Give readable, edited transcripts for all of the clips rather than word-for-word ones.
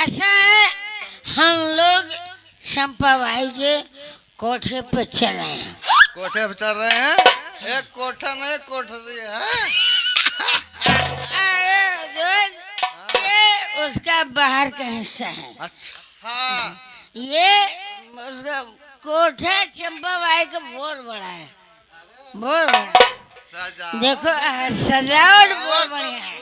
ऐसा है, हम लोग चंपा भाई के कोठे पे चल रहे हैं। कोठे पे चल रहे हैं? एक कोठा नहीं कोठरी है। अरे दोस्त, ये उसका बाहर का हिस्सा है। अच्छा हाँ। ये उसका कोठा चंपा भाई का बहुत बड़ा है, बहुत बड़ा। सजा देखो सजावट बहुत बढ़िया है।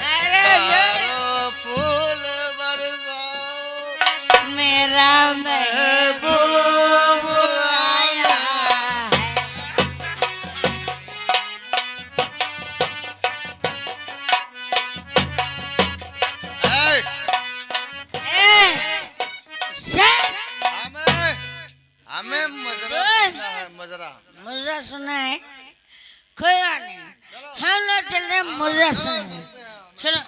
अरे चारों फूल बरसाओ, मेरा महबूब आया है। ए, ए, सर, हमें हमें मजरा सुनना है, मजरा। मुर्रा सुना है, कोई बात नहीं, हम लोग चल रहे हैं मुर्रा सुनने। चलो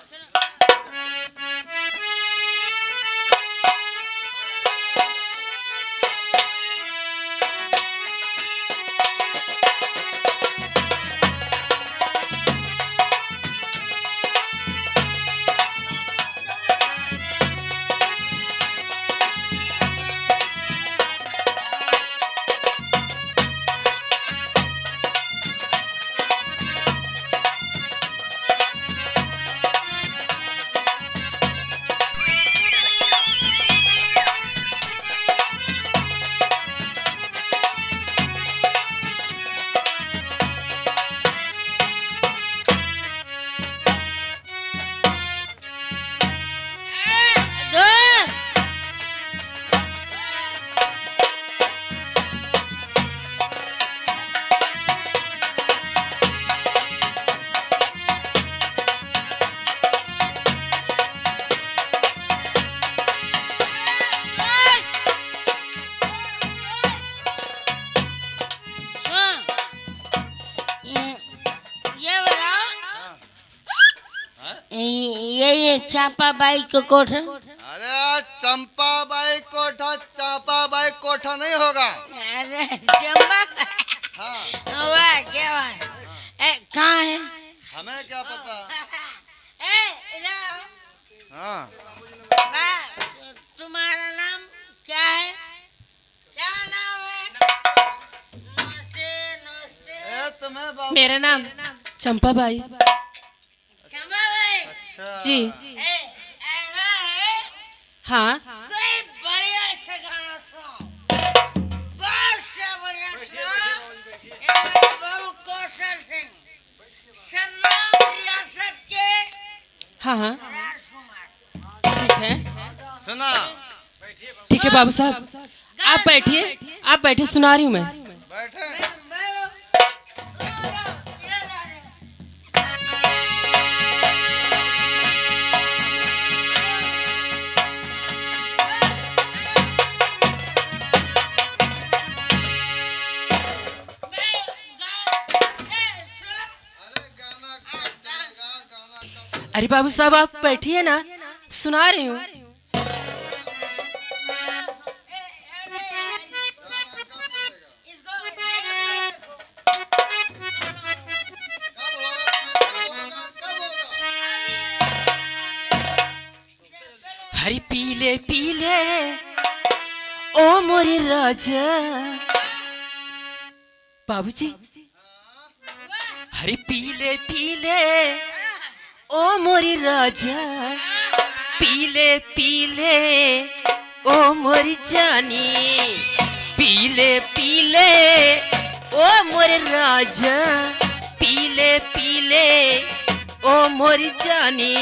दोस्त, सुन, ये बताओ, ये चापा बाई को कोठा। अरे चंपाबाई कोठा, चंपाबाई कोठा नहीं होगा। अरे चंपा, हाँ वाह क्या बात। कहाँ है? हमें क्या पता। इधर आओ। हाँ तुम्हारा नाम क्या है? क्या नाम है? नमस्ते नमस्ते। तुम्हें बाबू मेरा नाम चंपाबाई। चंपा भाई अच्छा जी ऐसा है, हाँ। कोई बढ़िया सा गाना सुनाओ, बहुत सा बढ़िया सा। ये मेरे बाबू कौशल सिंह, सन्नाम रियासत के हाँ हाँ राजकुमार। ठीक है, सुना। ठीक है बाबू साहब, आप बैठिए, आप बैठिए, सुना रही हूँ मैं। बैठे अरे बाबू साहब आप बैठिए ना, सुना रही हूँ। हरी पीले पीले ओ मोरे राजा, बाबूजी हरी पीले पीले ओ मोरी राजा, पीले पीले ओ मोरी जानी, पीले पीले ओ मोरे राजा, पीले पीले ओ मोरी जानी।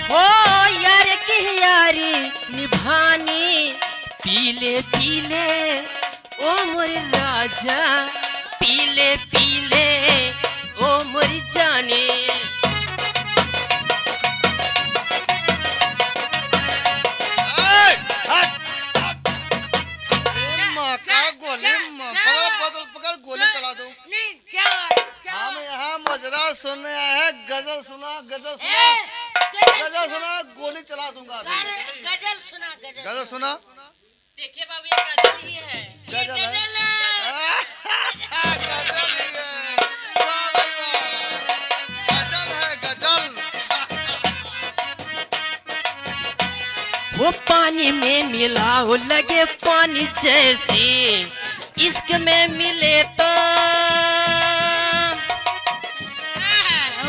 हो यार की यारी निभानी, पीले पीले ओ मोर राजा, पीले पीले ओ मोर जाने। माँ का गोली बजरा सुनने आए हैं। गजल सुना, गजल ए, सुना, गजल गजल सुना, गोली चला दूंगा अभी। गजल सुना गजल। गजल सुना, देखिए बाबू ये गजल ही है। ये गजल है। गजल है। गजल ही है। वाह भाई वाह। गजल है, गजल। वो पानी में मिलाओ लगे पानी जैसी, इश्क में मिले तो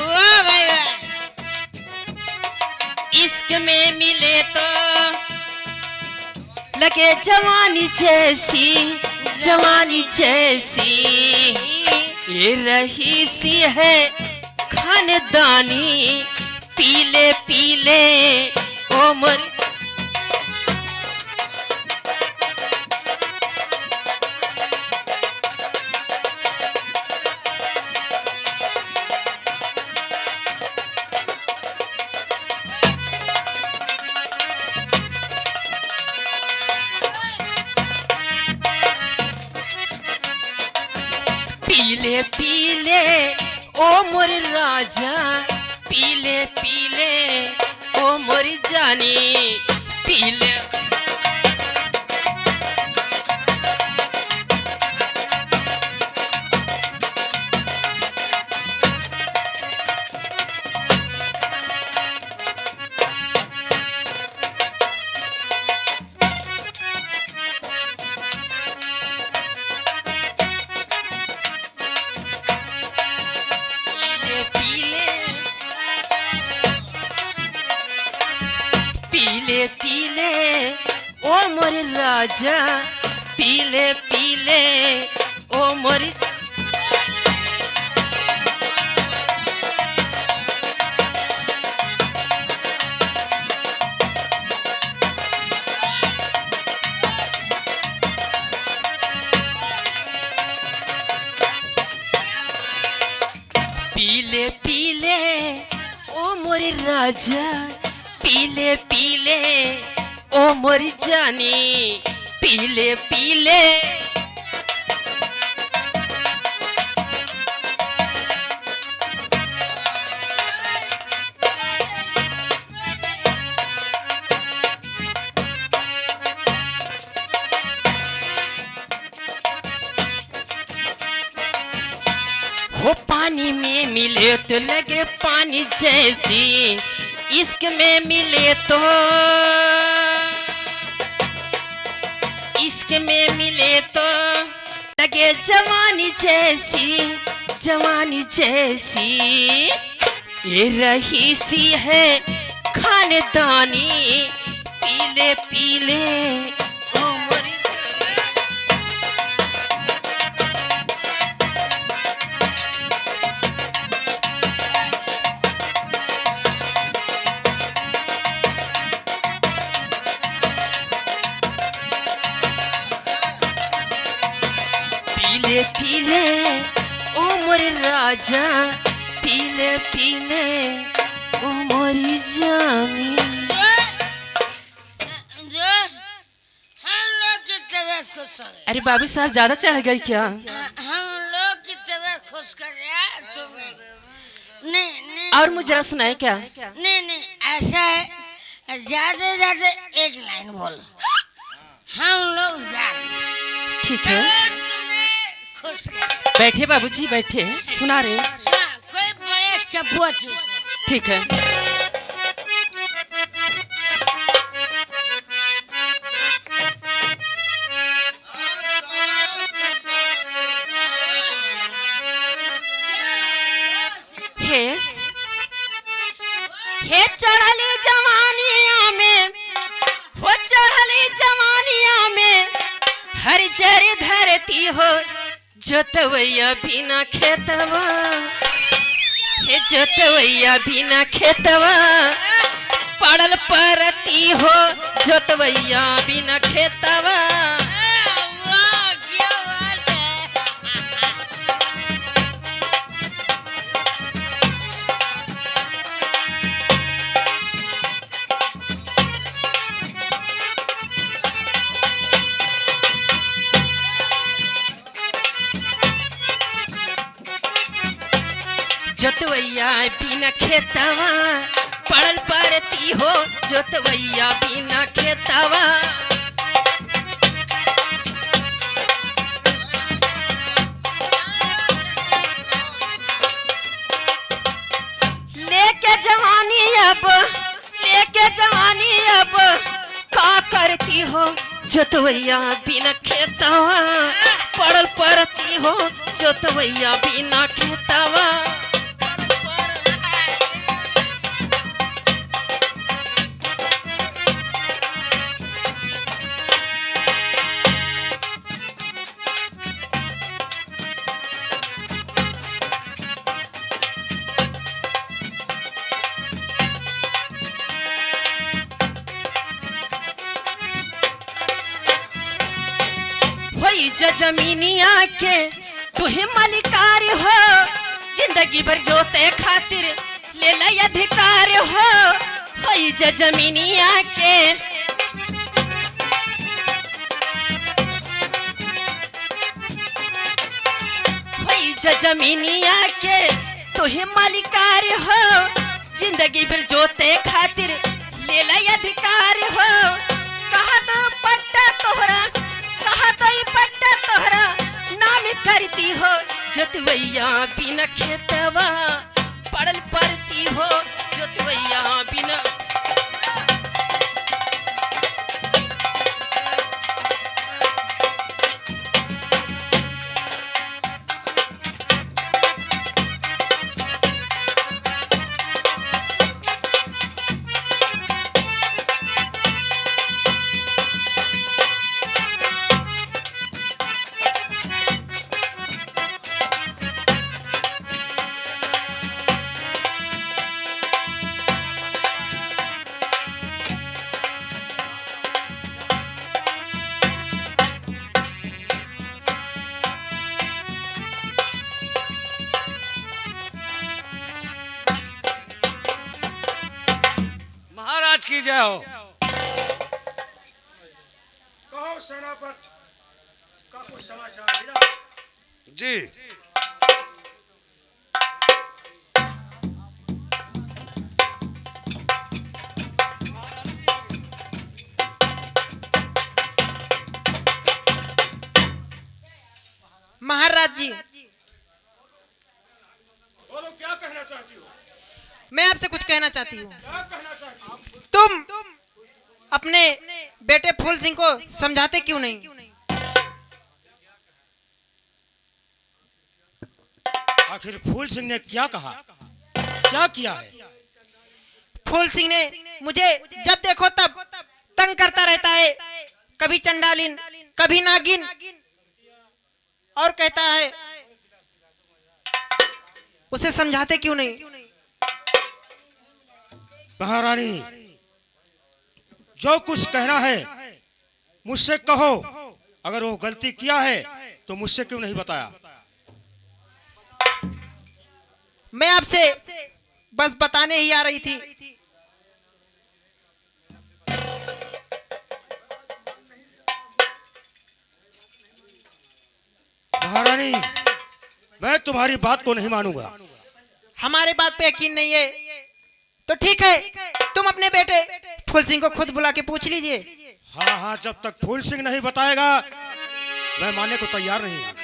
वाह भाई वाह। इश्क में मिले तो लगे जवानी जैसी, जवानी जैसी। ये रही सी है खानदानी, पीले पीले उम्र। पीले पीले ओ मोर राजा, पीले पीले ओ मोर जानी, पीले। पीले पीले ओ मोर राजा, पीले पीले ओ मोर। पीले पीले ओ मोर राजा, पीले पीले ओ मोर जानी, पीले पीले। हो पानी में मिले तो लगे पानी जैसी, इश्क में मिले तो, इश्क में मिले तो लगे जवानी जैसी, जवानी जैसी। ये रही सी है खानदानी, पीले पीले ओ मोरी पीले पीले ओ मोर राजा, पीले पीले ओ मोरी जानी। जो हम लोग की तबीयत खुश हो गई। अरे बाबू साहब ज्यादा चढ़ गई क्या? हम लोग की तबीयत खुश कर रहा है तुम्हें। नहीं नहीं और मुझे जरा सुनाए क्या? नहीं नहीं ऐसा है, ज्यादा ज्यादा एक लाइन बोलो, हम लोग जा रहे हैं। ठीक है, तुम्हें खुश कर। बैठे बाबूजी बैठे, सुना रहे। सुना, कोई बड़े चब्बू चीज। ठीक है। हे चढ़ली जवानिया में, हो चढ़ली जवानिया में, हर जरी धरती हो जोतवैया बिना खेतवा। हे जोतवैया बिना खेतवा, पड़ल परती हो जोतवैया बिना खेतवा। वाह क्या बात है। जोतवैया बिना खेतवा पड़ल परती हो जोतवैया बिना खेतवा। लेके जवानी अब का करती हो जोतवैया बिना खेतवा पड़ल परती हो जोतवैया बिना खेतवा। जमीनिया के तुहे मालिकार हो जिंदगी भर जोते खातिर ले ला अधिकार हो। होई जमीनिया के होई जमीनिया के तुहे मालिकार हो जिंदगी भर जोते खातिर ले ला अधिकार हो। कहा तो पट्टा तोहरा नाम करती हो जोतवैया बिना खेतवा पड़ल परती हो जोतवैया बिना। की जय हो। कहो सेनापति का कुछ समाचार मिला? जी महाराज जी, बोलो क्या कहना चाहती हो? मैं आपसे कुछ कहना चाहती हूँ। क्या कहना चाहती हो? तुम अपने बेटे फूल सिंह को समझाते क्यों नहीं? आखिर फूल सिंह ने क्या कहा, क्या किया है? फूल सिंह ने मुझे जब देखो तब तंग करता रहता है, कभी चंडालिन कभी नागिन, और कहता है उसे समझाते क्यों नहीं? महारानी, जो कुछ कहना है मुझसे कहो। अगर वो गलती किया है तो मुझसे क्यों नहीं बताया? मैं आपसे बस बताने ही आ रही थी। महारानी, मैं तुम्हारी बात को नहीं मानूंगा। हमारे बात पे यकीन नहीं है तो ठीक है, तुम अपने बेटे फूल सिंह को खुद बुला के पूछ लीजिए। हाँ हाँ, जब तक फूल सिंह नहीं बताएगा मैं मानने को तैयार नहीं हूँ।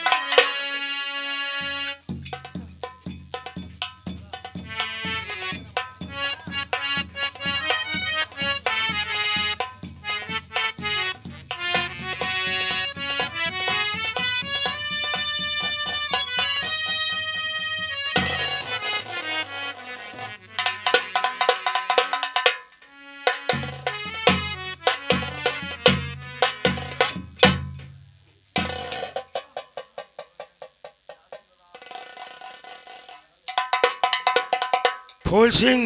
फूल सिंह,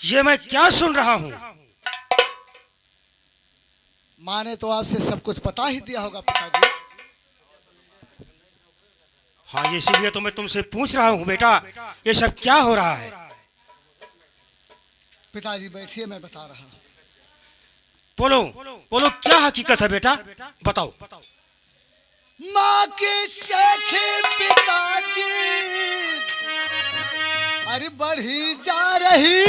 ये मैं क्या सुन रहा हूँ? माँ ने तो आपसे सब कुछ बता ही दिया होगा पिताजी। हाँ, इसीलिए तो मैं तुमसे पूछ रहा हूँ बेटा, ये सब क्या हो रहा है? पिताजी बैठिए, मैं बता रहा हूँ। बोलो बोलो, क्या हकीकत है बेटा, बताओ। माँ के शेख पिताजी बढ़ी जा रही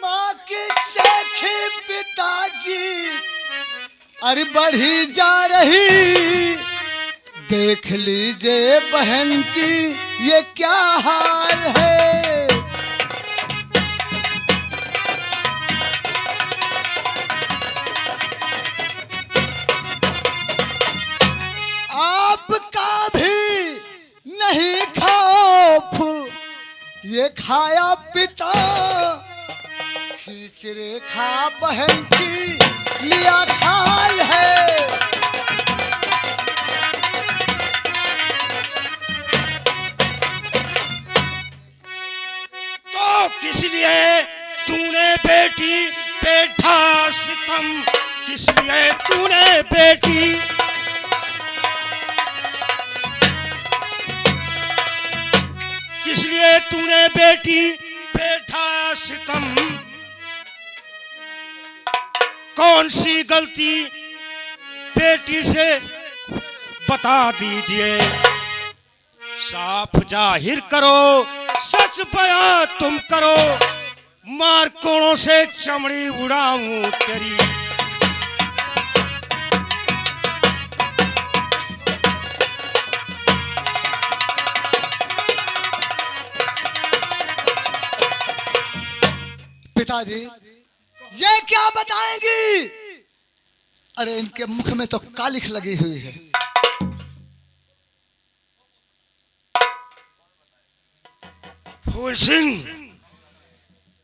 माँ की सेखी पिताजी, अरे बढ़ी जा रही। देख लीजिए बहन की ये क्या हाल है। आपका भी नहीं खौफ, ये खाया पिता खींच रेखा बहन की लिया खाल है। तो किस लिए तूने बेटी पे ढा सितम, किस लिए तूने बेटी, किस लिए तूने बेटी पे ढा सितम। कौन सी गलती बेटी से बता दीजिए, साफ जाहिर करो, सच बयां तुम करो, मार कोड़ों से चमड़ी उड़ाऊं तेरी। पिताजी ये क्या बताएंगी। अरे इनके मुख में तो कालिख लगी हुई है। फूल सिंह,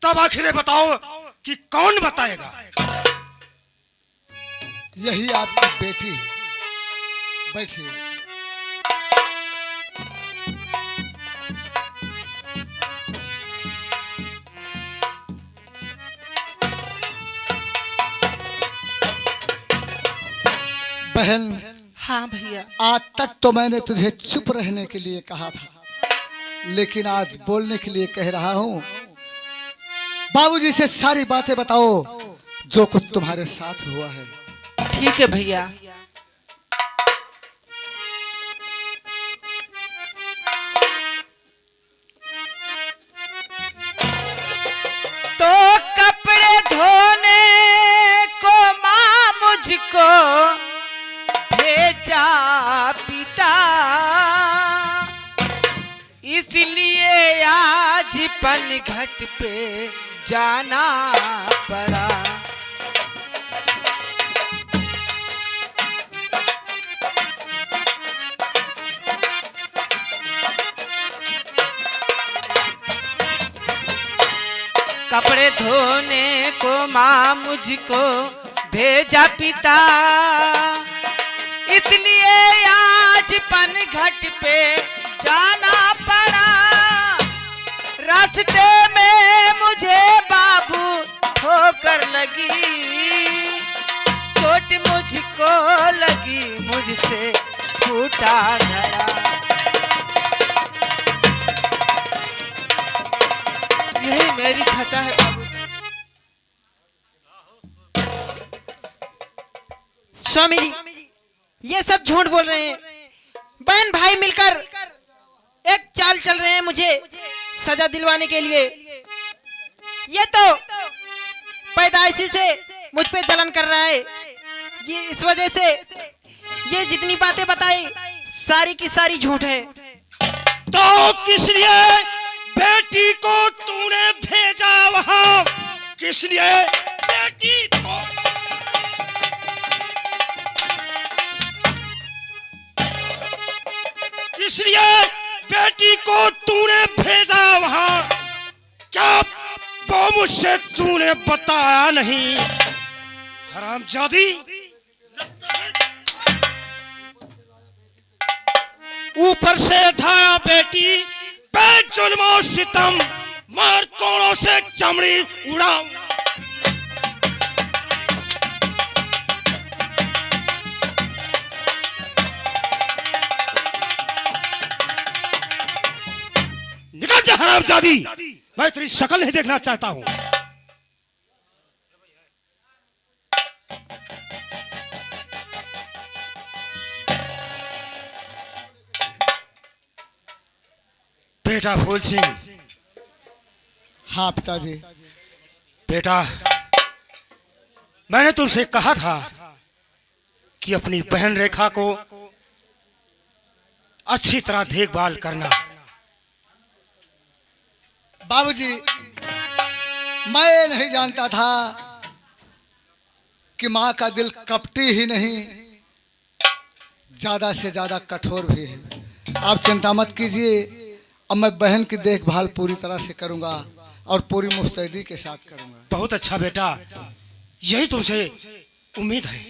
तब आखिर बताओ कि कौन बताएगा। यही आपकी बेटी है, बैठिए। बहन, हाँ भैया। आज तक तो मैंने तुझे चुप रहने के लिए कहा था, लेकिन आज बोलने के लिए कह रहा हूँ। बाबूजी से सारी बातें बताओ जो कुछ तुम्हारे साथ हुआ है। ठीक है भैया। तो कपड़े धोने को माँ मुझको भेजा पिता, इसलिए आज पनघट पे जाना पड़ा। कपड़े धोने को माँ मुझको भेजा पिता, इसलिए आज पनघट पे जाना पड़ा। रास्ते में मुझे बाबू ठोकर लगी, चोट मुझको लगी, मुझसे छूटा गया। यही मेरी खता है बाबू। स्वामी जी, ये सब झूठ बोल रहे हैं। बहन भाई मिलकर एक चाल चल रहे हैं मुझे सजा दिलवाने के लिए। ये तो पैदाइशी से मुझ पे जलन कर रहा है। ये इस वजह से ये जितनी बातें बताई सारी की सारी झूठ है। तो किस लिए बेटी को तूने भेजा वहां, किस लिए बेटी को, किस लिए बेटी को तूने भेजा वहां। क्या वो मुझसे तूने बताया नहीं, हरामजादी। ऊपर से धाया बेटी पे जुल्मो सितम, मार कोड़ों से चमड़ी उड़ाऊं। निकल जा हरामजादी, मैं तेरी शक्ल नहीं देखना चाहता हूं। बेटा फूल सिंह, हाँ पिताजी। बेटा मैंने तुमसे कहा था कि अपनी बहन रेखा को अच्छी तरह देखभाल करना। बाबूजी, मैं नहीं जानता था कि माँ का दिल कपटी ही नहीं, ज्यादा से ज्यादा कठोर भी है। आप चिंता मत कीजिए, अब मैं बहन की देखभाल पूरी तरह से करूंगा और पूरी मुस्तैदी के साथ करूंगा। बहुत अच्छा बेटा, यही तुमसे उम्मीद है।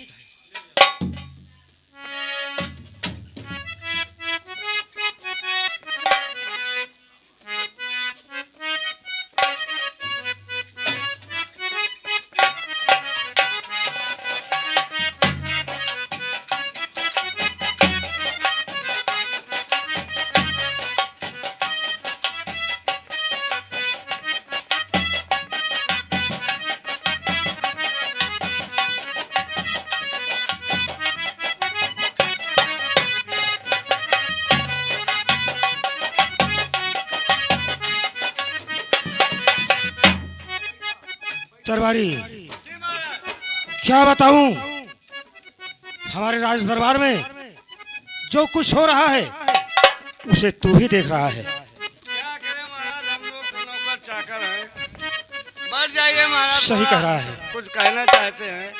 दरबारी, क्या बताऊं, हमारे राज दरबार में जो कुछ हो रहा है उसे तू ही देख रहा है। क्या करें महाराज, हम लोग तो नौकर चाकर हैं। मर जाइए महाराज। सही कह रहा है। कुछ कहना चाहते हैं?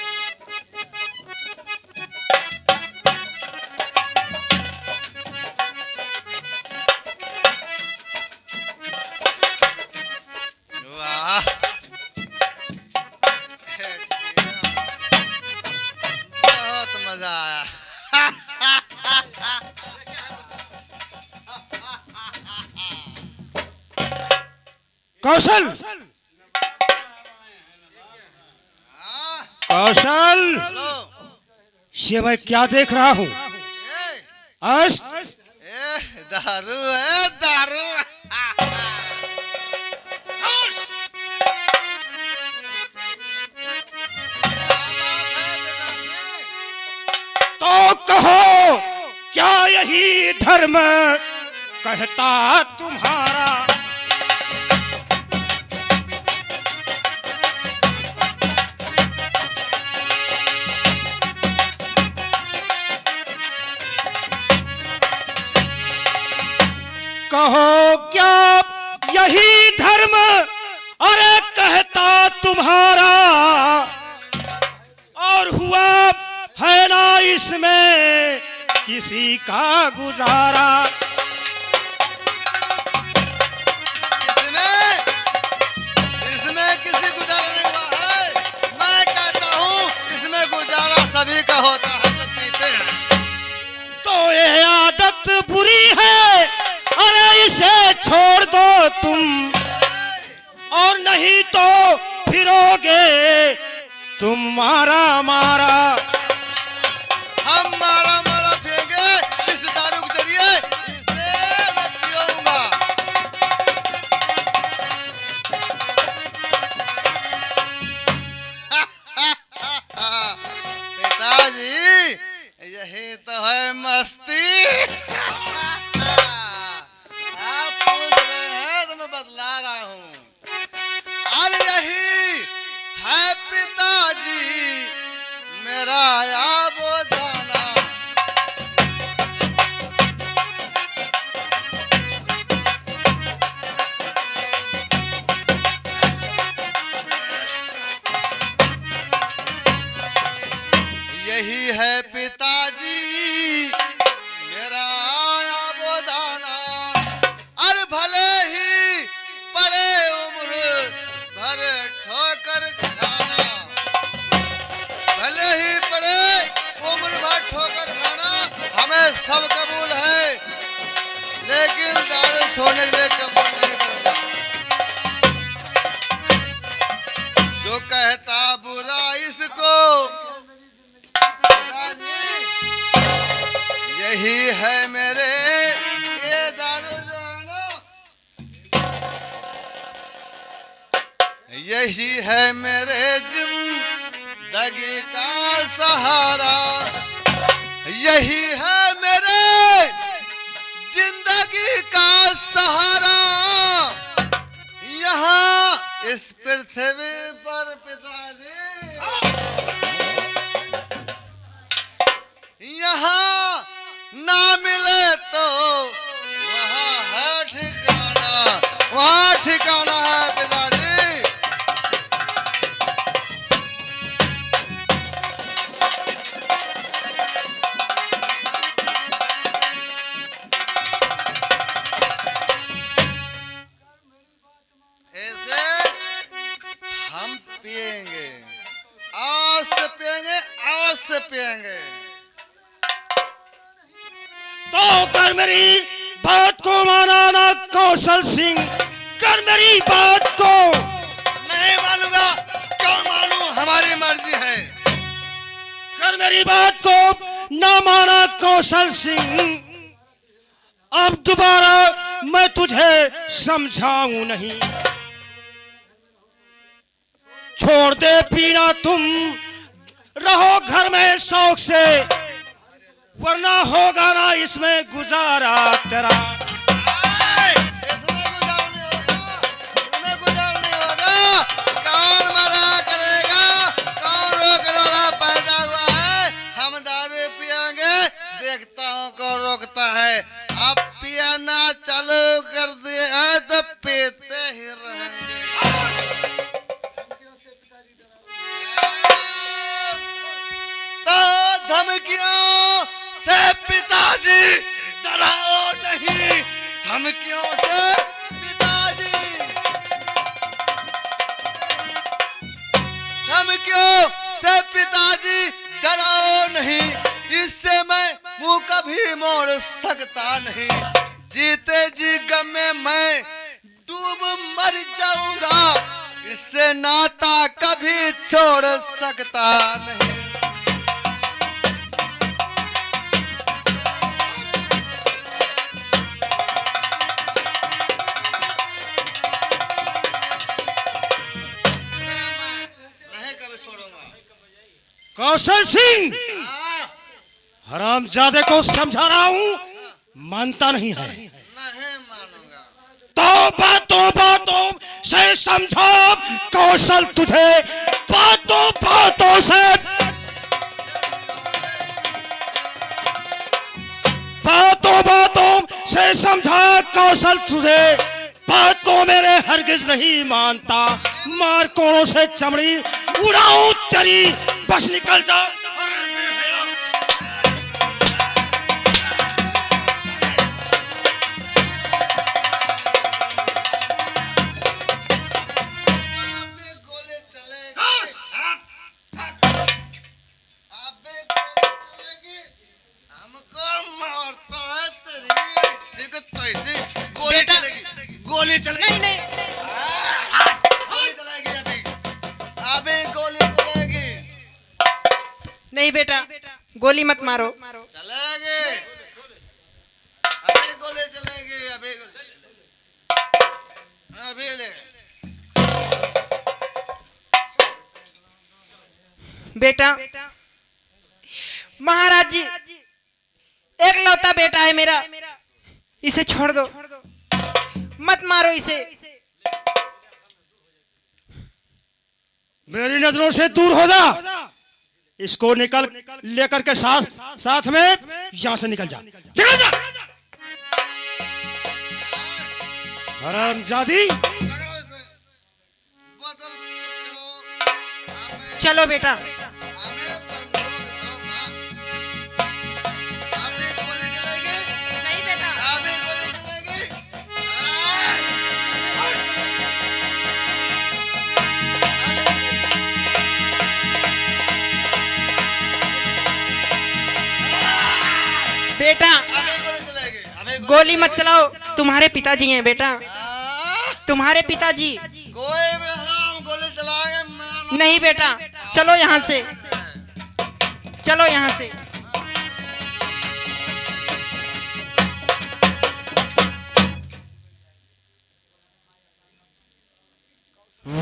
वाह, बहुत मजा आया। कौशल, कौशल, हेलो, ये मैं क्या देख रहा हूँ? आज दारू है, दारू। तो कहो, क्या यही धर्म कहता तुम्हारा? कहो, क्या यही धर्म अरे कहता तुम्हारा? और हुआ है ना इसमें किसी का गुजारा? इसमें इसमें किसी गुजारा नहीं हुआ है। मैं कहता हूँ इसमें गुजारा सभी का होता है जो पीते हैं। तो ये आदत बुरी है, अरे इसे छोड़ दो तुम, और नहीं तो फिरोगे तुम मारा मारा। हम मारा मारा फेंके इस दारू के जरिए, इसे मैं पियूंगा। पिताजी, यही तो है मस्ती। आप पूछ रहे हैं तो मैं बतला रहा हूँ। अरे यही है पिताजी मेरा आबोदाना। यही है पिताजी मेरा आबोदाना। अरे भले ही पड़े उम्र भर ठोकर खाना, भले ही पड़े उम्र भर ठोकर खाना, हमें सब कबूल है, लेकिन दारू छोड़ने के लिए कबूल नहीं करूंगा। जो कहता बुरा इसको, यही है मेरे ये दारू जो है ना, यही है मेरे जिंदगी का सहारा। यही है मेरे जिंदगी का सहारा। तो कर मेरी बात को माना ना कौशल सिंह, कर मेरी बात को। नहीं मानूंगा, क्यों मानूं, हमारी मर्जी है। कर मेरी बात को ना माना कौशल सिंह, अब दोबारा मैं तुझे समझाऊं नहीं। छोड़ दे पीना तुम, रहो घर में शौक से, वरना होगा ना इसमें गुजारा तेरा। इसमें गुजार नहीं होगा। कौन मना करेगा, कौन रोकने वाला पैदा हुआ है। हम दारू पियेंगे, देखता हूँ कौन रोकता है। अब पियाना चालू कर दिए हैं तो पीते ही रहेंगे। तो धमकियों से पिताजी डराओ नहीं, धमकियों से पिताजी, धमकियों से पिताजी डराओ नहीं। इससे मैं मुंह कभी मोड़ सकता नहीं। जीते जी गम में मैं डूब मर जाऊंगा, इससे नाता कभी छोड़ सकता नहीं। कौशल सिंह, हरामजादे को समझा रहा हूं, मानता नहीं है। नहीं मानूंगा। तो बातों बातों से समझा कौशल तुझे, बातों बातों से, बातों बातों से समझा कौशल तुझे, बात को मेरे हरगिज नहीं मानता। मार कोड़ों से चमड़ी उड़ाऊं तेरी, बस निकल जा। गोली चलेगी, अबे गोली चलेगी, हमको मारता है तेरी ऐसी को तैसी। गोली बेटा। चलेगी, गोली चलेगी। नहीं नहीं गोली चलेगी अभी, अभी गोली चलेगी। नहीं बेटा, गोली मत मारो। चलेगी, अभी गोली चलेगी, अभी अभी ले। बेटा, महाराज जी एक लौता बेटा है मेरा, इसे छोड़ दो, मत मारो इसे। मेरी नजरों से दूर हो जा। इसको निकल लेकर के साथ में यहां से निकल जा, निकल जा। हरामजादी, पकड़ो इसे, बोतल पकड़ो। हमें चलो बेटा। हमें बंदूक दो माँ। अभी गोली चलेगी, नहीं बेटा। अभी गोली चलेगी। बेटा अभी गोली चलेगी, अभी गोली मत चलाओ, तुम्हारे पिताजी हैं बेटा, आ, तुम्हारे पिताजी। कोई भी हम गोली चलाएंगे, मैं नहीं बेटा, चलो यहाँ से, चलो यहाँ से।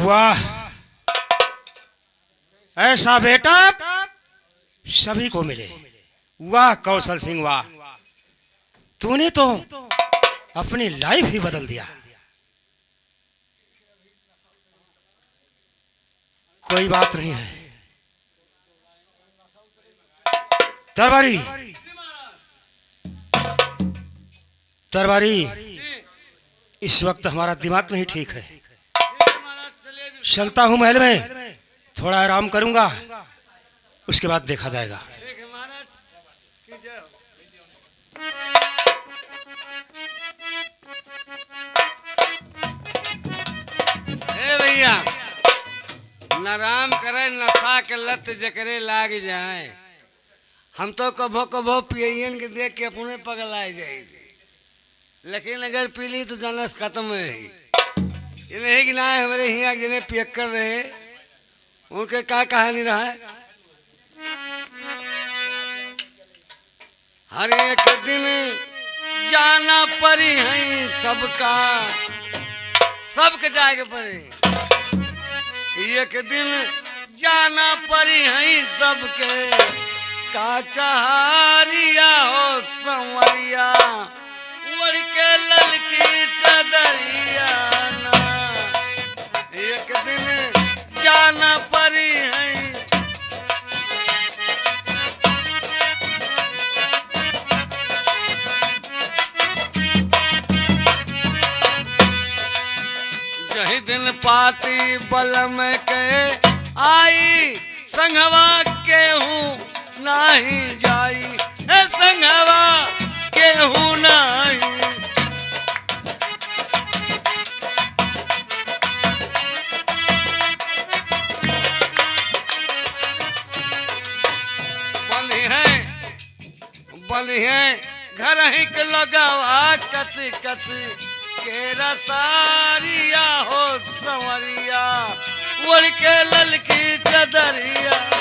वाह, ऐसा बेटा सभी को मिले। वाह कौशल सिंह, वाह, तूने तो अपनी लाइफ ही बदल दिया। कोई बात नहीं है दरबारी, दरबारी, इस वक्त हमारा दिमाग नहीं ठीक है। चलता हूं महल में, थोड़ा आराम करूंगा, उसके बाद देखा जाएगा। ए भैया, न राम करे नशा के लत जकरे लाग जाए, हम तो कभो कभो पियन के देख के अपने पगलाए जाए थे, लेकिन अगर पी ली तो जानस खत्म रही। ये नहीं कि ना हमारे यहाँ जिन्हें पियक्कर रहे उनके क्या कहानी रहा है। हर एक दिन जाना पड़ी है सबका, सबके जाए के पड़ी। एक दिन जाना पड़ी है सबके, का चहारिया हो संवरिया उड़ के ललकी चदरिया ना। एक दिन जाना पड़ी है। जही दिन पाती बलम के आई, संगवा के हूँ नहीं जाई, संगवा के हूँ नहीं। बनी है घर ही के लगावा कच कच के रसारिया हो संवरिया उड़ के ललकी चदरिया।